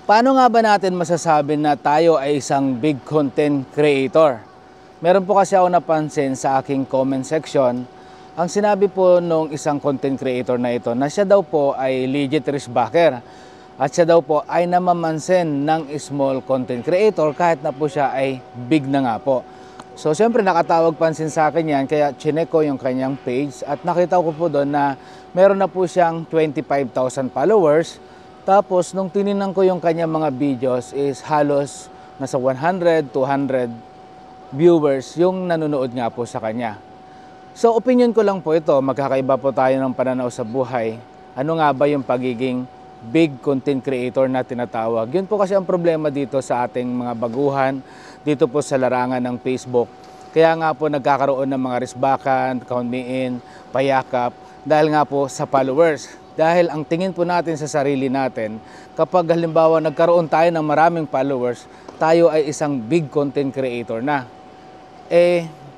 Paano nga ba natin masasabi na tayo ay isang big content creator? Meron po kasi ako napansin sa aking comment section, ang sinabi po nung isang content creator na ito na siya daw po ay legit riskbacker at siya daw po ay namamansin ng small content creator kahit na po siya ay big na nga po. So siyempre nakatawag pansin sa akin yan, kaya chinek ko yung kanyang page at nakita ko po doon na meron na po siyang 25,000 followers. Tapos, nung tinignan ko yung kanyang mga videos is halos nasa 100, 200 viewers yung nanonood nga po sa kanya. So, opinion ko lang po ito, magkakaiba po tayo ng pananaw sa buhay. Ano nga ba yung pagiging big content creator na tinatawag? Yun po kasi ang problema dito sa ating mga baguhan, dito po sa larangan ng Facebook. Kaya nga po nagkakaroon ng mga risbakan, count me in, payakap, dahil nga po sa followers. Dahil ang tingin po natin sa sarili natin, kapag halimbawa nagkaroon tayo ng maraming followers, tayo ay isang big content creator na.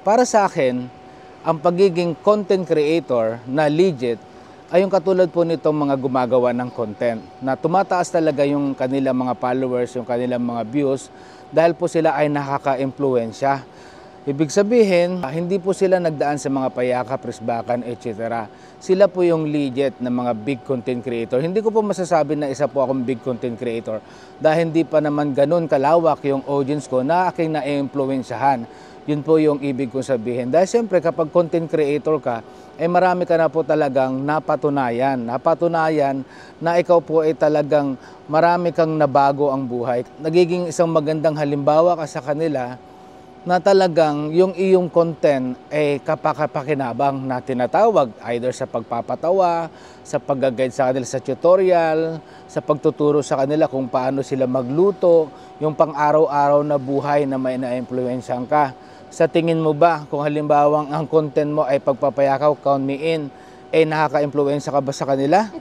Para sa akin, ang pagiging content creator na legit ay yung katulad po nitong mga gumagawa ng content na tumataas talaga yung kanilang mga followers, yung kanilang mga views dahil po sila ay nakaka-impluwensya. Ibig sabihin, hindi po sila nagdaan sa mga payakap, risbakan, etc. Sila po yung legit na mga big content creator. Hindi ko po masasabi na isa po akong big content creator dahil hindi pa naman ganun kalawak yung audience ko na aking na-influensyahan. Yun po yung ibig kong sabihin. Dahil siyempre kapag content creator ka, marami ka na po talagang napatunayan. Napatunayan na ikaw po ay talagang marami kang nabago ang buhay. Nagiging isang magandang halimbawa ka sa kanila na talagang yung iyong content ay kapakapakinabang na tinatawag either sa pagpapatawa, sa pag-guide sa kanila sa tutorial, sa pagtuturo sa kanila kung paano sila magluto, yung pang-araw-araw na buhay na may na-influensyahan ka. Sa tingin mo ba kung halimbawang ang content mo ay pagpapayakaw, count me in, nakaka-influensya ka ba sa kanila?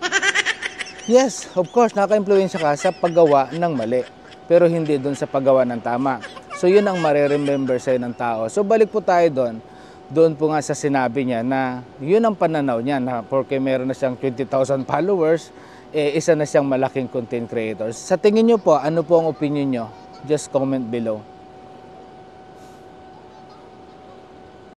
Yes, of course, nakaka-influensya ka sa paggawa ng mali, pero hindi dun sa paggawa ng tama. So yun ang mareremember sa'yo ng tao. So balik po tayo doon. Doon po nga sa sinabi niya na yun ang pananaw niya na porque meron na siyang 20,000 followers, isa na siyang malaking content creator. Sa tingin niyo po, ano po ang opinion niyo? Just comment below.